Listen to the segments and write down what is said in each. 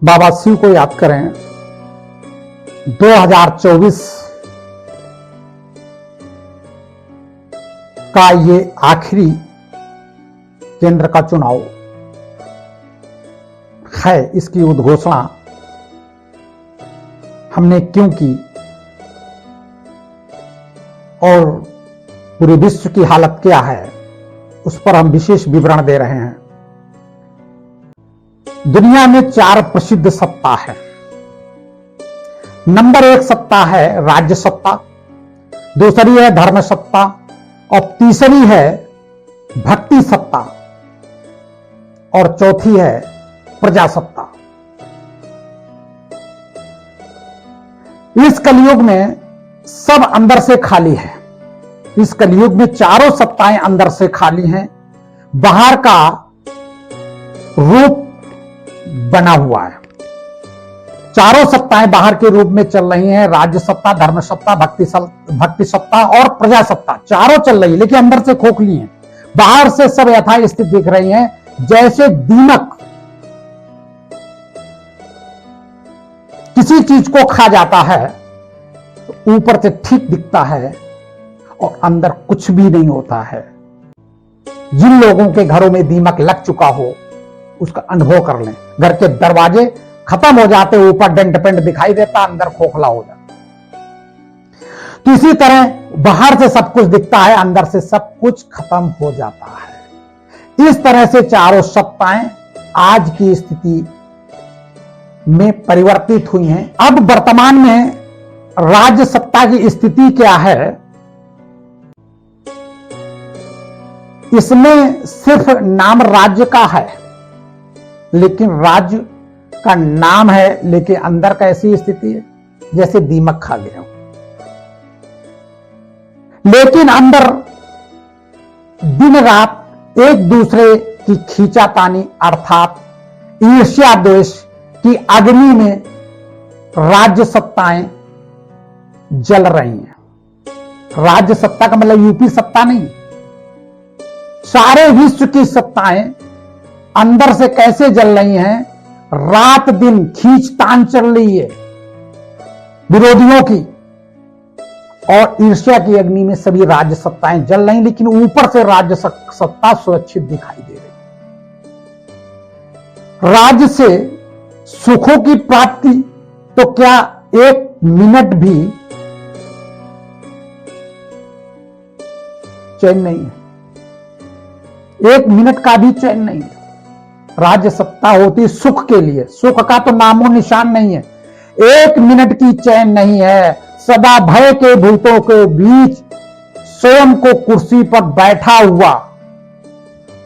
बाबा शिव को याद करें। 2024 का ये आखिरी केंद्र का चुनाव है। इसकी उद्घोषणा हमने क्यों की और पूरे विश्व की हालत क्या है, उस पर हम विशेष विवरण दे रहे हैं। दुनिया में 4 प्रसिद्ध सत्ता है। नंबर 1 सत्ता है राज्य सत्ता, दूसरी है धर्म सत्ता और तीसरी है भक्ति सत्ता और चौथी है प्रजासत्ता। इस कलयुग में सब अंदर से खाली है। इस कलयुग में चारों सत्ताएं अंदर से खाली हैं, बाहर का रूप बना हुआ है। चारों सत्ताएं बाहर के रूप में चल रही हैं, राज्य सत्ता, धर्म सत्ता, भक्ति सत्ता और प्रजा सत्ता, चारों चल रही है, लेकिन अंदर से खोखली हैं। बाहर से सब यथास्थित दिख रही हैं, जैसे दीमक किसी चीज को खा जाता है तो ऊपर से ठीक दिखता है और अंदर कुछ भी नहीं होता है। जिन लोगों के घरों में दीमक लग चुका हो उसका अनुभव कर लें। घर के दरवाजे खत्म हो जाते, ऊपर डेंट पेंट दिखाई देता, अंदर खोखला हो जाता। तो इसी तरह बाहर से सब कुछ दिखता है, अंदर से सब कुछ खत्म हो जाता है। इस तरह से चारों सत्ताएं आज की स्थिति में परिवर्तित हुई हैं। अब वर्तमान में राज्य सत्ता की स्थिति क्या है? इसमें सिर्फ नाम राज्य का है, लेकिन राज्य का नाम है, लेकिन अंदर कैसी स्थिति है? जैसे दीमक खा गया हो। लेकिन अंदर दिन रात एक दूसरे की खींचातानी अर्थात ईर्ष्या द्वेष की अग्नि में राज्य सत्ताएं जल रही हैं। राज्य सत्ता का मतलब यूपी सत्ता नहीं, सारे विश्व की सत्ताएं अंदर से कैसे जल रही हैं? रात दिन खींचतान चल रही है विरोधियों की और ईर्ष्या की अग्नि में सभी राज्य सत्ताएं जल रही, लेकिन ऊपर से राज्य सत्ता सुरक्षित दिखाई दे रही। राज्य से सुखों की प्राप्ति तो क्या 1 मिनट भी चैन नहीं है, 1 मिनट का भी चैन नहीं है। राज्य सत्ता होती सुख के लिए, सुख का तो नामो निशान नहीं है। 1 मिनट की चैन नहीं है। सदा भय के भूतों के बीच स्वयं को कुर्सी पर बैठा हुआ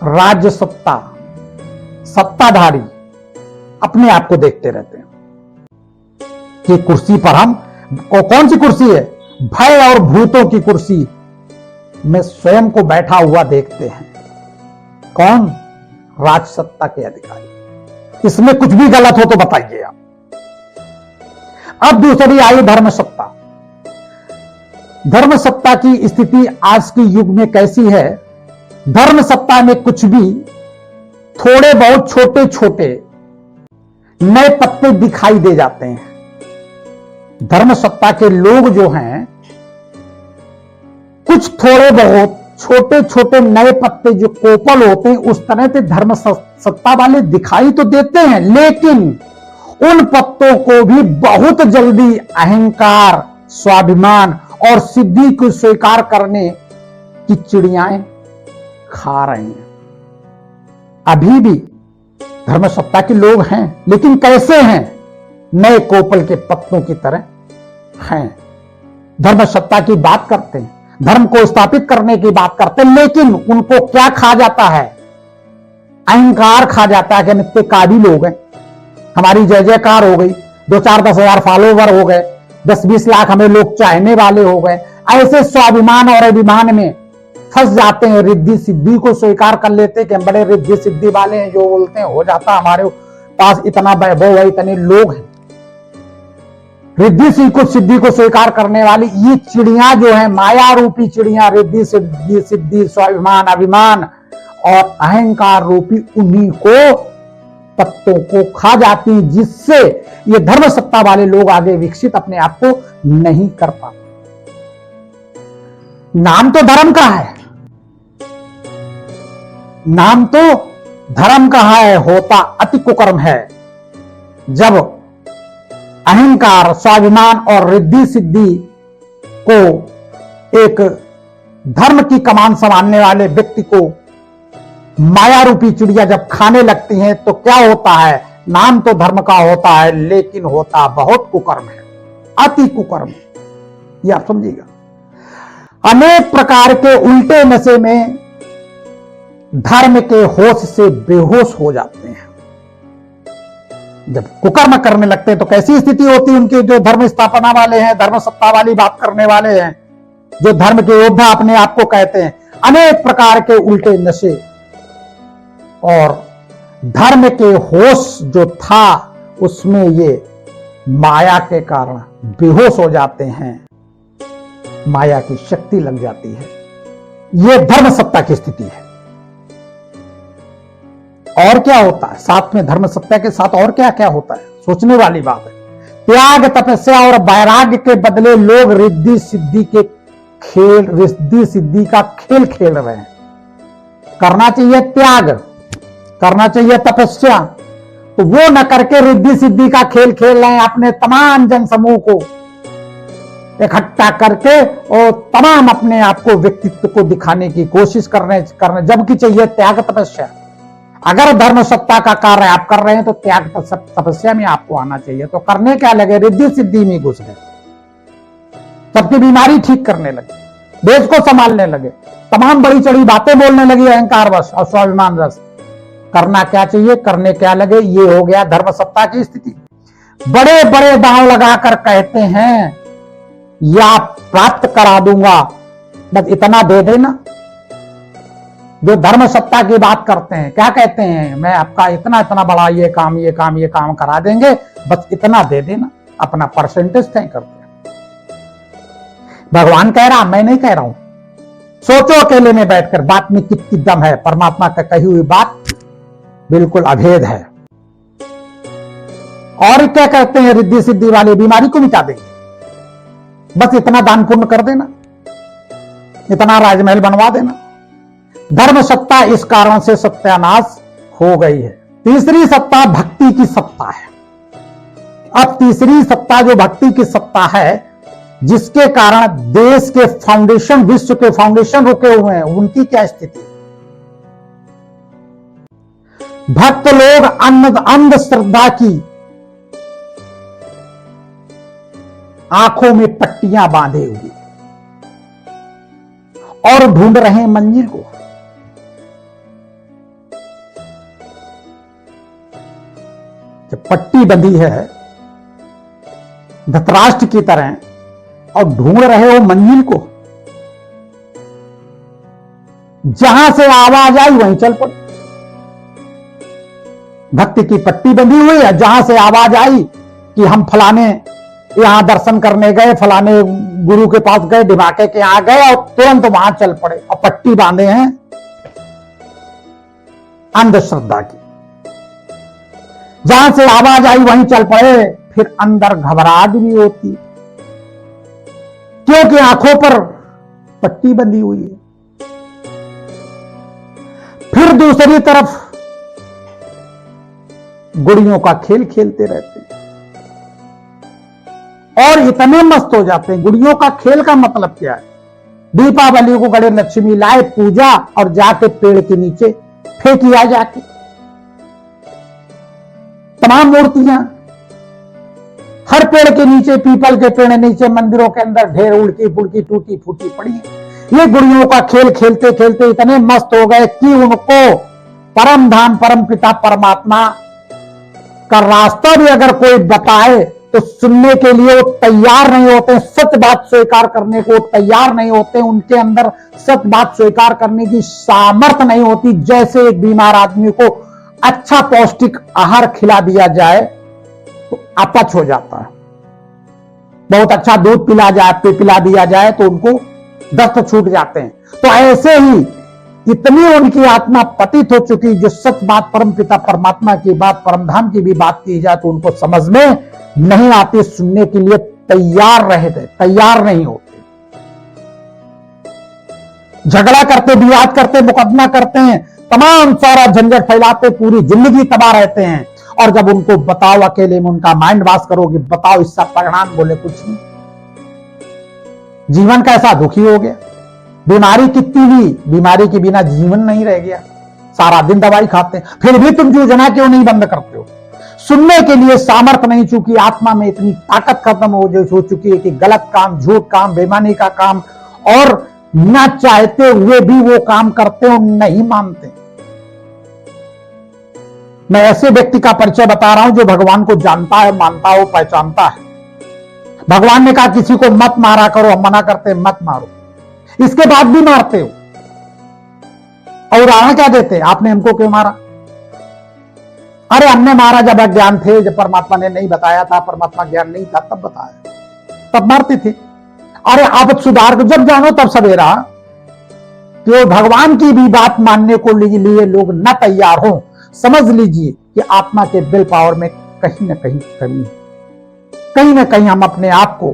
राज्य सत्ता, सत्ताधारी अपने आप को देखते रहते हैं कि कुर्सी पर हम कौन सी कुर्सी है? भय और भूतों की कुर्सी में स्वयं को बैठा हुआ देखते हैं। कौन? राज सत्ता के अधिकारी। इसमें कुछ भी गलत हो तो बताइए आप। अब दूसरी आई धर्म सत्ता। धर्म सत्ता की स्थिति आज के युग में कैसी है? धर्म सत्ता में कुछ भी थोड़े बहुत छोटे छोटे नए पत्ते दिखाई दे जाते हैं। धर्म सत्ता के लोग जो हैं, कुछ थोड़े बहुत छोटे छोटे नए पत्ते जो कोपल होते हैं, उस तरह से धर्म सत्ता वाले दिखाई तो देते हैं, लेकिन उन पत्तों को भी बहुत जल्दी अहंकार, स्वाभिमान और सिद्धि को स्वीकार करने की चिड़ियाएं खा रही हैं। अभी भी धर्म सत्ता के लोग हैं, लेकिन कैसे हैं? नए कोपल के पत्तों की तरह हैं। धर्म सत्ता की बात करते हैं, धर्म को स्थापित करने की बात करते हैं, लेकिन उनको क्या खा जाता है? अहंकार खा जाता है कि हम इतने काबिल हो गए, हमारी जय जयकार हो गई, 2-4-10 हजार फॉलोवर हो गए, 10-20 लाख हमें लोग चाहने वाले हो गए। ऐसे स्वाभिमान और अभिमान में फंस जाते हैं, रिद्धि सिद्धि को स्वीकार कर लेते हैं कि हम बड़े रिद्धि सिद्धि वाले हैं, जो बोलते हैं हो जाता, हमारे पास इतना वैभव है, इतने लोग हैं। रिद्धि सिद्धि को स्वीकार करने वाली ये चिड़िया जो है, माया रूपी चिड़िया, रिद्धि सिद्धि स्वाभिमान अभिमान और अहंकार रूपी, उन्हीं को पत्तों को खा जाती हैं, जिससे ये धर्म सत्ता वाले लोग आगे विकसित अपने आप को नहीं कर पाते। नाम तो धर्म का है, नाम तो धर्म का है, होता अति कुकर्म है जब अहंकार, स्वाभिमान और रिद्धि सिद्धि को एक धर्म की कमान संभालने वाले व्यक्ति को माया रूपी चिड़िया जब खाने लगती हैं तो क्या होता है? नाम तो धर्म का होता है लेकिन होता बहुत कुकर्म है, अति कुकर्म। ये आप समझिएगा। अनेक प्रकार के उल्टे नशे में धर्म के होश से बेहोश हो जाते हैं। जब कुकर्म करने लगते हैं तो कैसी स्थिति होती है उनके? जो धर्म स्थापना वाले हैं, धर्म सत्ता वाली बात करने वाले हैं, जो धर्म के योद्धा अपने आप को कहते हैं, अनेक प्रकार के उल्टे नशे और धर्म के होश जो था उसमें ये माया के कारण बेहोश हो जाते हैं, माया की शक्ति लग जाती है। यह धर्म सत्ता की स्थिति है। और क्या होता है साथ में? धर्म सत्ता के साथ और क्या क्या होता है? सोचने वाली बात है। त्याग, तपस्या और वैराग्य के बदले लोग रिद्धि सिद्धि का खेल खेल रहे हैं। करना चाहिए त्याग, करना चाहिए तपस्या, तो वो न करके रिद्धि सिद्धि का खेल खेल रहे हैं। अपने तमाम जन समूह को इकट्ठा करके और तमाम अपने आप को, व्यक्तित्व को दिखाने की कोशिश करने जबकि चाहिए त्याग तपस्या। अगर धर्म सत्ता का कार्य आप कर रहे हैं तो त्याग तपस्या में आपको आना चाहिए। तो करने क्या लगे? रिद्धि सिद्धि में घुस गए, सबकी बीमारी ठीक करने लगे, देश को संभालने लगे, तमाम बड़ी चढ़ी बातें बोलने लगी अहंकार वश और स्वाभिमान रस। करना क्या चाहिए? करने क्या लगे? ये हो गया धर्म सत्ता की स्थिति। बड़े बड़े दांव लगाकर कहते हैं या प्राप्त करा दूंगा, बस इतना दे देना। जो धर्म सत्ता की बात करते हैं क्या कहते हैं? मैं आपका इतना इतना बड़ा ये काम करा देंगे, बस इतना दे देना। अपना परसेंटेज तय करते हैं। भगवान कह रहा, मैं नहीं कह रहा हूं। सोचो अकेले में बैठकर बात में कितनी दम है। परमात्मा का कही हुई बात बिल्कुल अभेद है। और क्या कहते हैं? रिद्धि सिद्धि वाले बीमारी को मिटा देंगे, बस इतना दान पुण्य कर देना, इतना राजमहल बनवा देना। धर्म सत्ता इस कारण से सत्यानाश हो गई है। तीसरी सत्ता भक्ति की सत्ता है। अब तीसरी सत्ता जो भक्ति की सत्ता है, जिसके कारण देश के फाउंडेशन, विश्व के फाउंडेशन रुके हुए हैं, उनकी क्या स्थिति? भक्त लोग अंधश्रद्धा की आंखों में पट्टियां बांधे हुए और ढूंढ रहे हैं मंजिल को। जब पट्टी बंधी है धतराष्ट्र की तरह और ढूंढ रहे हो मंजिल को, जहां से आवाज आई वहीं चल पड़ो। भक्ति की पट्टी बंधी हुई है, जहां से आवाज आई कि हम फलाने यहां दर्शन करने गए, फलाने गुरु के पास गए, ढिमाके के यहां गए और तुरंत वहां चल पड़े और पट्टी बांधे हैं अंधश्रद्धा की। जहां से आवाज आई वहीं चल पड़े, फिर अंदर घबराहट भी होती क्योंकि आंखों पर पट्टी बंधी हुई है। फिर दूसरी तरफ गुड़ियों का खेल खेलते रहते हैं और इतने मस्त हो जाते हैं। गुड़ियों का खेल का मतलब क्या है? दीपावली को गणेश लक्ष्मी लाए, पूजा और जाके पेड़ के नीचे फेंकिया जाके तमाम मूर्तियां, हर पेड़ के नीचे, पीपल के पेड़ नीचे, मंदिरों के अंदर ढेर उड़की फुड़की टूटी फूटी पड़ी। ये गुड़ियों का खेल खेलते खेलते इतने मस्त हो गए कि उनको परम धाम, परम पिता परमात्मा का रास्ता भी अगर कोई बताए तो सुनने के लिए वो तैयार नहीं होते, सच बात स्वीकार करने को तैयार नहीं होते। उनके अंदर सच बात स्वीकार करने की सामर्थ्य नहीं होती। जैसे एक बीमार आदमी को अच्छा पौष्टिक आहार खिला दिया जाए तो अपच हो जाता है, बहुत अच्छा दूध पिला दिया जाए तो उनको दस्त छूट जाते हैं। तो ऐसे ही इतनी उनकी आत्मा पतित हो चुकी, जो सच बात परम पिता परमात्मा की बात, परमधाम की भी बात की जाए तो उनको समझ में नहीं आती, सुनने के लिए तैयार रहते, तैयार नहीं होते, झगड़ा करते, विवाद करते, मुकदमा करते हैं, तमाम सारा झंझट फैलाते, पूरी जिंदगी तबाह रहते हैं। और जब उनको बताओ, अकेले में उनका माइंड वॉश करोगे, बताओ इसका परिणाम, बोले कुछ नहीं। जीवन कैसा दुखी हो गया, बीमारी कितनी हुई, बीमारी के बिना जीवन नहीं रह गया, सारा दिन दवाई खाते हैं, फिर भी तुम योजना क्यों नहीं बंद करते हो? सुनने के लिए सामर्थ्य नहीं, चूंकि आत्मा में इतनी ताकत खत्म हो चुकी है कि गलत काम, झूठ काम, बेईमानी का काम, और न चाहते हुए भी वो काम करते हो, नहीं मानते। मैं ऐसे व्यक्ति का परिचय बता रहा हूं जो भगवान को जानता है, मानता हो, पहचानता है। भगवान ने कहा किसी को मत मारा करो, हम मना करते हैं मत मारो, इसके बाद भी मारते हो। और उदाहरण क्या देते, आपने हमको क्यों मारा? अरे हमने मारा जब अज्ञान थे, जब परमात्मा ने नहीं बताया था, परमात्मा ज्ञान नहीं था तब बताया, तब मारते थे। अरे आप सुधार को जब जानो तब सवेरा। तो भगवान की भी बात मानने को लिए लोग न तैयार हो, समझ लीजिए कि आत्मा के विल पावर में कहीं ना कहीं कमी है। कहीं ना कहीं हम अपने आप को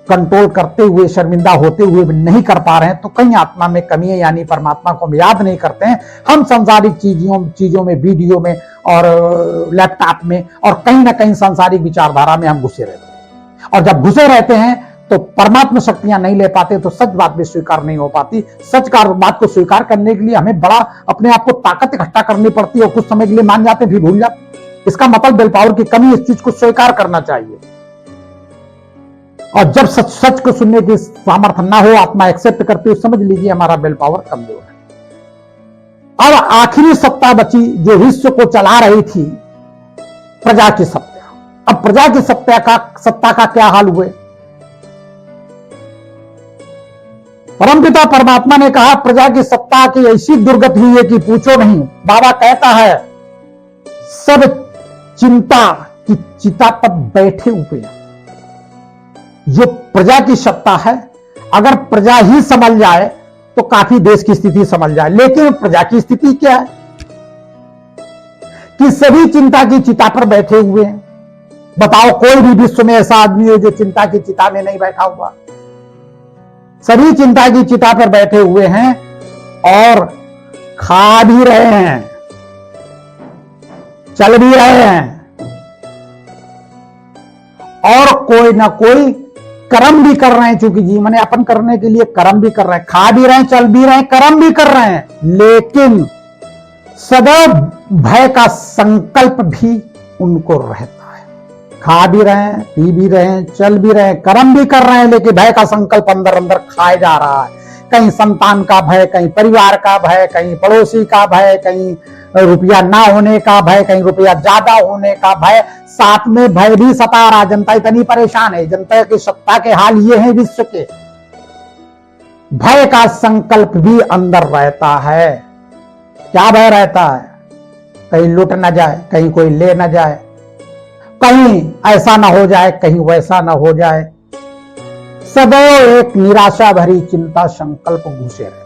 कंट्रोल करते हुए, शर्मिंदा होते हुए भी नहीं कर पा रहे हैं, तो कहीं आत्मा में कमी है, यानी परमात्मा को हम याद नहीं करते हैं। हम सांसारिक चीजों में, वीडियो में और लैपटॉप में, और कहीं ना कहीं सांसारिक विचारधारा में हम घुसे रहते हैं। और जब घुसे रहते हैं तो परमात्मा शक्तियां नहीं ले पाते, तो सच बात भी स्वीकार नहीं हो पाती। सच का बात को स्वीकार करने के लिए हमें बड़ा अपने आप को ताकत इकट्ठा करनी पड़ती है, और कुछ समय के लिए मान जाते हैं फिर भूल जाते। इसका मतलब विल पावर की कमी, इस चीज को स्वीकार करना चाहिए। और जब सच को सुनने की सामर्थ्य ना हो, आत्मा एक्सेप्ट करती हो, समझ लीजिए हमारा विल पावर कमजोर है। अब आखिरी सत्ता बची जो विश्व को चला रही थी, प्रजा की सत्ता। अब प्रजा की सत्ता का क्या हाल हुए? परमपिता परमात्मा ने कहा प्रजा की सत्ता की ऐसी दुर्गति हुई है कि पूछो नहीं। बाबा कहता है सब चिंता की चिता पर बैठे हुए हैं। जो प्रजा की सत्ता है, अगर प्रजा ही संभल जाए तो काफी देश की स्थिति संभल जाए, लेकिन प्रजा की स्थिति क्या है कि सभी चिंता की चिता पर बैठे हुए हैं। बताओ कोई भी विश्व में ऐसा आदमी है जो चिंता की चिता में नहीं बैठा हुआ? सभी चिंता की चिता पर बैठे हुए हैं और खा भी रहे हैं, चल भी रहे हैं, और कोई ना कोई कर्म भी कर रहे हैं, क्योंकि जीवन यापन करने के लिए कर्म भी कर रहे हैं, खा भी रहे हैं, चल भी रहे हैं, कर्म भी कर रहे हैं। लेकिन सदैव भय का संकल्प भी उनको रहता है। खा भी रहे हैं, पी भी रहे हैं, चल भी रहे हैं, कर्म भी कर रहे हैं, लेकिन भय का संकल्प अंदर अंदर खाए जा रहा है। कहीं संतान का भय, कहीं परिवार का भय, कहीं पड़ोसी का भय, कहीं रुपया ना होने का भय, कहीं रुपया ज्यादा होने का भय, साथ में भय भी सता रहा। जनता इतनी परेशान है, जनता की सत्ता के हाल ये है विश्व के। भय का संकल्प भी अंदर रहता है। क्या भय रहता है? कहीं लूट ना जाए, कहीं कोई ले ना जाए, कहीं ऐसा ना हो जाए, कहीं वैसा ना हो जाए। सदैव एक निराशा भरी चिंता संकल्प घुसे रहते।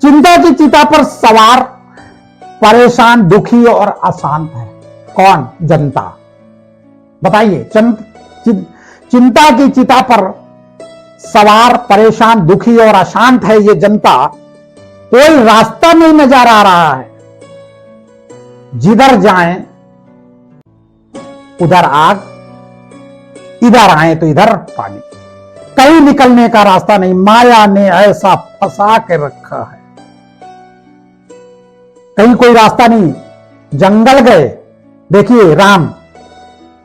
चिंता की चिता पर सवार परेशान, दुखी और अशांत है कौन? जनता। बताइए, चिंता की चिता पर सवार परेशान, दुखी और अशांत है ये जनता। कोई रास्ता नहीं नजर आ रहा है। जिधर जाएं उधर आग, इधर आए तो इधर पानी, कहीं निकलने का रास्ता नहीं। माया ने ऐसा फंसा के रखा है, कहीं कोई रास्ता नहीं। जंगल गए, देखिए राम,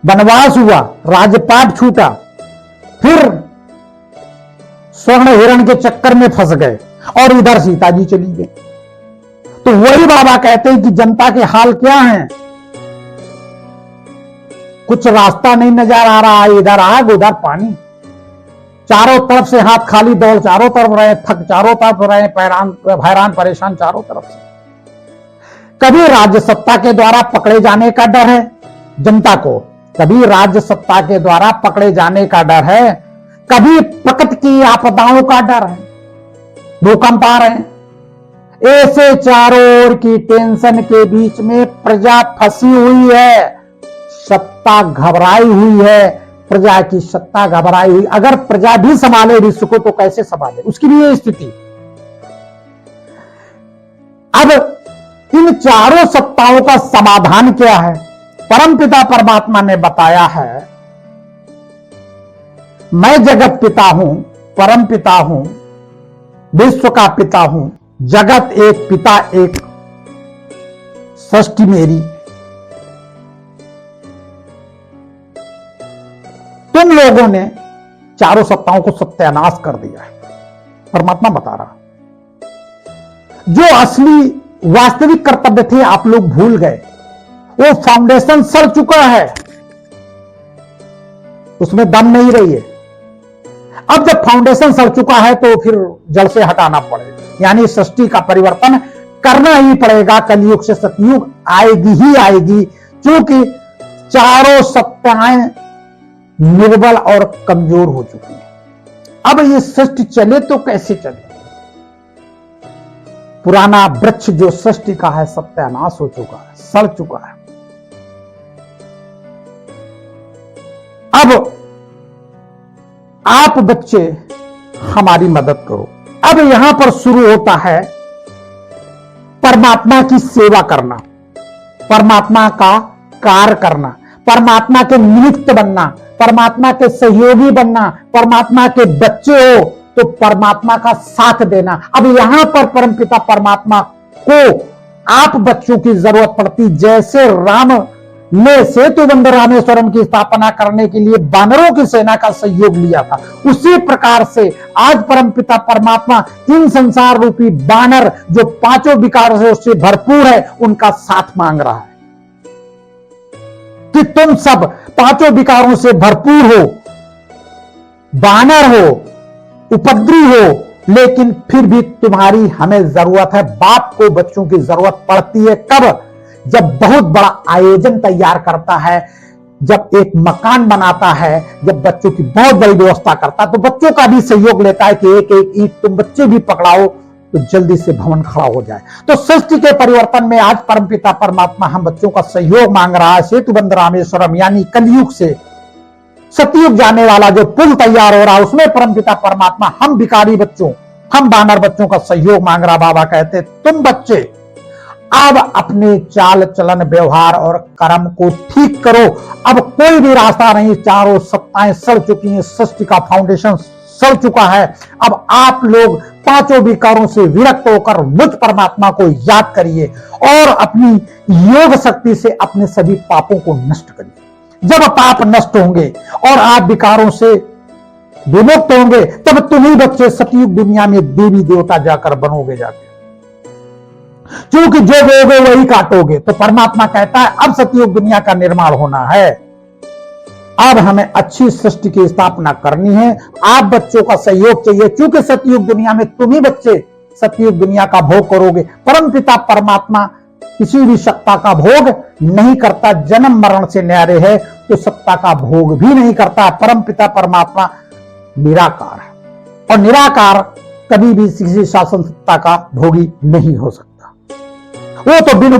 वनवास हुआ, राजपाट छूटा, फिर स्वर्ण हिरण के चक्कर में फंस गए, और इधर सीता जी चली गई। तो वही बाबा कहते हैं कि जनता के हाल क्या हैं? कुछ रास्ता नहीं नजर आ रहा है, इधर आग उधर पानी, चारों तरफ से हाथ खाली, दौड़ चारों तरफ रहे, थक चारों तरफ रहे, हैरान परेशान चारों तरफ से। कभी राज्य सत्ता के द्वारा पकड़े जाने का डर है जनता को, कभी राज्य सत्ता के द्वारा पकड़े जाने का डर है, कभी प्रकृति की आपदाओं का डर है। भूकंप आ रहे हैं। ऐसे चारों ओर की टेंशन के बीच में प्रजा फंसी हुई है, सत्ता घबराई हुई है, प्रजा की सत्ता घबराई हुई। अगर प्रजा भी संभाले विश्व को तो कैसे संभाले, उसकी भी ये स्थिति। अब इन चारों सत्ताओं का समाधान क्या है? परमपिता परमात्मा ने बताया है, मैं जगत पिता हूं, परम पिता हूं, विश्व का पिता हूं, जगत एक, पिता एक, सृष्टि मेरी। तुम लोगों ने चारों सत्ताओं को सत्यानाश कर दिया है। परमात्मा बता रहा, जो असली वास्तविक कर्तव्य थे आप लोग भूल गए। वो फाउंडेशन सड़ चुका है, उसमें दम नहीं रही है। अब जब फाउंडेशन सड़ चुका है तो फिर जड़ से हटाना पड़ेगा, यानी सृष्टि का परिवर्तन करना ही पड़ेगा। कलयुग से सतयुग आएगी ही आएगी, क्योंकि चारों सत्ताएं निर्बल और कमजोर हो चुकी है। अब ये सृष्टि चले तो कैसे चले? पुराना वृक्ष जो सृष्टि का है सत्यानाश हो चुका है, सड़ चुका है। अब आप बच्चे हमारी मदद करो। अब यहां पर शुरू होता है परमात्मा की सेवा करना, परमात्मा का कार्य करना, परमात्मा के निमित्त बनना, परमात्मा के सहयोगी बनना। परमात्मा के बच्चे हो तो परमात्मा का साथ देना। अब यहां पर परमपिता परमात्मा को आप बच्चों की जरूरत पड़ती। जैसे राम ने सेतु बंध रामेश्वरम की स्थापना करने के लिए बानरों की सेना का सहयोग लिया था, उसी प्रकार से आज परमपिता परमात्मा इन संसार रूपी बानर जो पांचों विकारों से उससे भरपूर है, उनका साथ मांग रहा है कि तुम सब पांचों विकारों से भरपूर हो, बानर हो, उपद्रवी हो, लेकिन फिर भी तुम्हारी हमें जरूरत है। बाप को बच्चों की जरूरत पड़ती है कब? जब बहुत बड़ा आयोजन तैयार करता है, जब एक मकान बनाता है, जब बच्चों की बहुत बड़ी व्यवस्था करता है, तो बच्चों का भी सहयोग लेता है कि एक एक ईंट तुम बच्चे भी पकड़ाओ तो जल्दी से भवन खड़ा हो जाए। तो सृष्टि के परिवर्तन में आज परमपिता परमात्मा हम बच्चों का सहयोग मांग रहा है। सेतु बंध रामेश्वरम यानी कलयुग से सतयुग जाने वाला जो पुल तैयार हो रहा है, उसमें परमपिता परमात्मा हम भिखारी बच्चों, हम बानर बच्चों का सहयोग मांग रहा। बाबा कहते तुम बच्चे अब अपने चाल चलन व्यवहार और कर्म को ठीक करो। अब कोई भी रास्ता नहीं, चारों सत्ताएं सड़ चुकी हैं, सृष्टि का फाउंडेशन सड़ चुका है। अब आप लोग पांचों विकारों से विरक्त होकर मुझ परमात्मा को याद करिए और अपनी योग शक्ति से अपने सभी पापों को नष्ट करिए। जब पाप नष्ट होंगे और आप विकारों से विमुक्त होंगे, तब तुम्ही बच्चे सतयुग दुनिया में देवी देवता जाकर बनोगे जाके, क्योंकि जो बोगे वही काटोगे। तो परमात्मा कहता है अब सतयुग दुनिया का निर्माण होना है, अब हमें अच्छी सृष्टि की स्थापना करनी है। आप बच्चों का सहयोग चाहिए, क्योंकि सतयुग दुनिया में तुम ही बच्चे सतयुग दुनिया का भोग करोगे। परमपिता परमात्मा किसी भी सत्ता का भोग नहीं करता, जन्म मरण से न्यारे है तो सत्ता का भोग भी नहीं करता। परमपिता परमात्मा निराकार है और निराकार कभी भी किसी शासन सत्ता का भोगी नहीं हो सकता। वो तो बिनु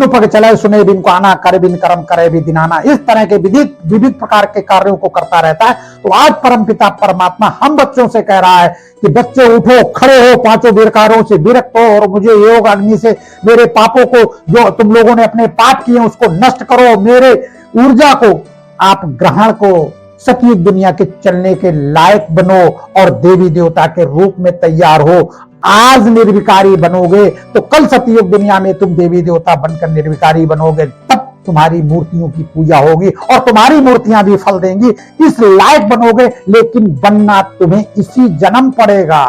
पग चले सुने बिन को आना, करे बिन कर्म करे भी दिनाना, इस तरह के विविध प्रकार के कार्यों को करता रहता है। तो आज परमपिता परमात्मा हम बच्चों से कह रहा है कि बच्चे उठो, खड़े हो, पांचों विकारों से विरक्त हो और मुझे योग अग्नि से मेरे पापों को, जो तुम लोगों ने अपने पाप किए उसको नष्ट करो, मेरे ऊर्जा को आप ग्रहण को, सतयुग दुनिया के चलने के लायक बनो और देवी देवता के रूप में तैयार हो। आज निर्विकारी बनोगे तो कल सतयुग दुनिया में तुम देवी देवता बनकर निर्विकारी बनोगे, तब तुम्हारी मूर्तियों की पूजा होगी और तुम्हारी मूर्तियां भी फल देंगी, इस लायक बनोगे। लेकिन बनना तुम्हें इसी जन्म पड़ेगा,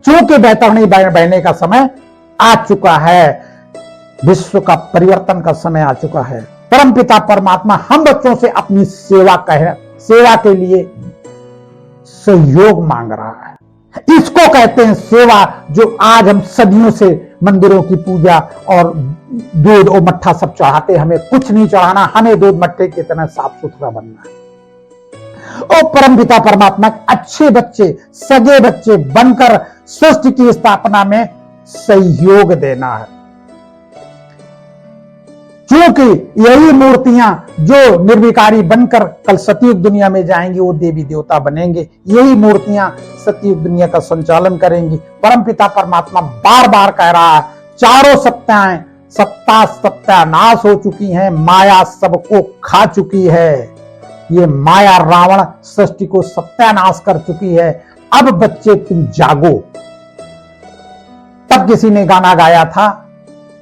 क्योंकि बेहतर नहीं बहने का समय आ चुका है, विश्व का परिवर्तन का समय आ चुका है। परमपिता परमात्मा हम बच्चों से अपनी सेवा के लिए सहयोग मांग रहा है। इसको कहते हैं सेवा, जो आज हम सदियों से मंदिरों की पूजा और दूध और मट्ठा सब चढ़ाते, हमें कुछ नहीं चढ़ाना, हमें दूध मट्ठे की तरह साफ सुथरा बनना है। और परमपिता परमात्मा अच्छे बच्चे, सगे बच्चे बनकर सृष्टि की स्थापना में सहयोग देना है। क्योंकि यही मूर्तियां जो निर्विकारी बनकर कल सतयुग दुनिया में जाएंगी वो देवी देवता बनेंगे, यही मूर्तियां सतयुग दुनिया का संचालन करेंगी। परमपिता परमात्मा बार बार कह रहा है, चारों सत्ताएं सत्यानाश हो चुकी हैं, माया सबको खा चुकी है। ये माया रावण सृष्टि को सत्यानाश कर चुकी है। अब बच्चे तुम जागो। तब किसी ने गाना गाया था,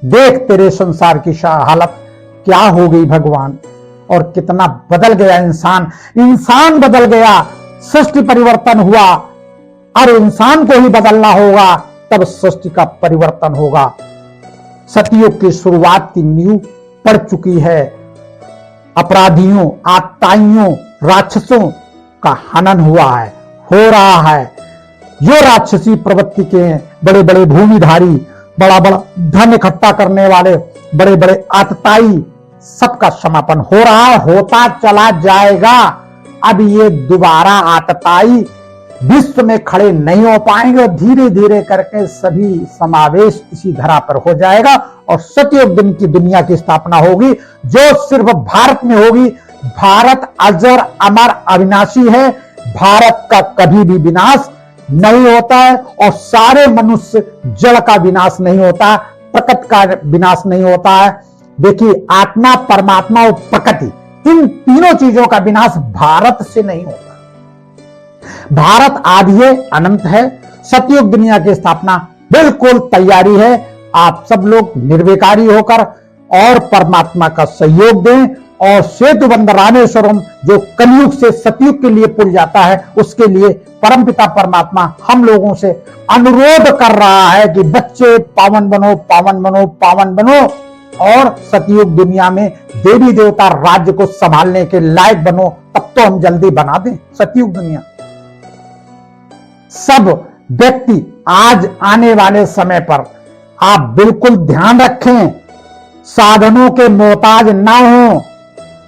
देख तेरे संसार की हालत क्या हो गई भगवान, और कितना बदल गया इंसान। इंसान बदल गया, सृष्टि परिवर्तन हुआ। और इंसान को ही बदलना होगा, तब सृष्टि का परिवर्तन होगा। सतयुग की शुरुआत की नींव पड़ चुकी है। अपराधियों, आतताइयों, राक्षसों का हनन हुआ है, हो रहा है। जो राक्षसी प्रवृत्ति के बड़े बड़े भूमिधारी, बड़ा बड़ा धन इकट्ठा करने वाले, बड़े बड़े आतताई, सबका समापन हो रहा है, होता चला जाएगा। अब ये दोबारा आतताई विश्व में खड़े नहीं हो पाएंगे। धीरे धीरे करके सभी समावेश इसी धरा पर हो जाएगा और सतयुग दिन की दुनिया की स्थापना होगी, जो सिर्फ भारत में होगी। भारत अजर अमर अविनाशी है। भारत का कभी भी विनाश नहीं होता है और सारे मनुष्य, जड़ का विनाश नहीं होता, प्रकृति का विनाश नहीं होता है। देखिए, आत्मा, परमात्मा और प्रकृति, इन तीनों चीजों का विनाश भारत से नहीं होता। भारत आदि है, अनंत है। सतयुग दुनिया की स्थापना बिल्कुल तैयारी है। आप सब लोग निर्विकारी होकर और परमात्मा का सहयोग दें और सेतु बंद रामेश्वरम जो कलयुग से सतयुग के लिए पुल जाता है, उसके लिए परमपिता परमात्मा हम लोगों से अनुरोध कर रहा है कि बच्चे पावन बनो, पावन बनो, पावन बनो और सतयुग दुनिया में देवी देवता राज्य को संभालने के लायक बनो। तब तो हम जल्दी बना दें सतयुग दुनिया। सब व्यक्ति आज आने वाले समय पर आप बिल्कुल ध्यान रखें, साधनों के मोहताज ना हो।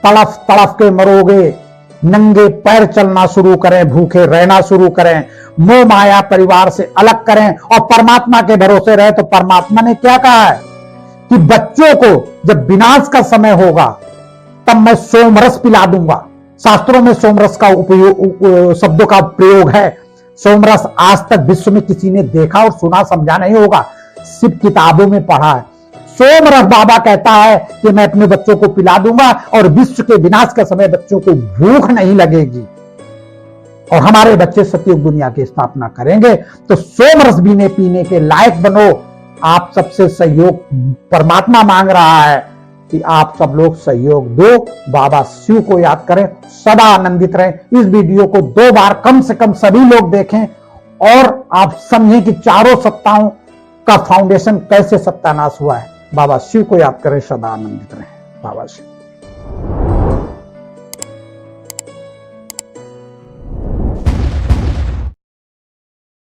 तड़फ तड़फ के मरोगे, नंगे पैर चलना शुरू करें, भूखे रहना शुरू करें, मोह माया परिवार से अलग करें और परमात्मा के भरोसे रहे। तो परमात्मा ने क्या कहा है कि बच्चों को जब विनाश का समय होगा तब मैं सोमरस पिला दूंगा। शास्त्रों में सोमरस का उपयोग, शब्दों का प्रयोग है। सोमरस आज तक विश्व में किसी ने देखा और सुना समझा नहीं होगा, सिर्फ किताबों में पढ़ा है। सोमरस बाबा कहता है कि मैं अपने बच्चों को पिला दूंगा और विश्व के विनाश के समय बच्चों को भूख नहीं लगेगी और हमारे बच्चे सतयुग दुनिया की स्थापना करेंगे। तो सोमरस पीने के लायक बनो। आप सबसे सहयोग परमात्मा मांग रहा है कि आप सब लोग सहयोग दो। बाबा शिव को याद करें, सदा आनंदित रहें। इस वीडियो को 2 बार कम से कम सभी लोग देखें और आप समझें कि चारों सत्ताओं का फाउंडेशन कैसे सत्यानाश हुआ है। बाबा शिव को याद करें, सदा आनंदित रहें। बाबा शिव।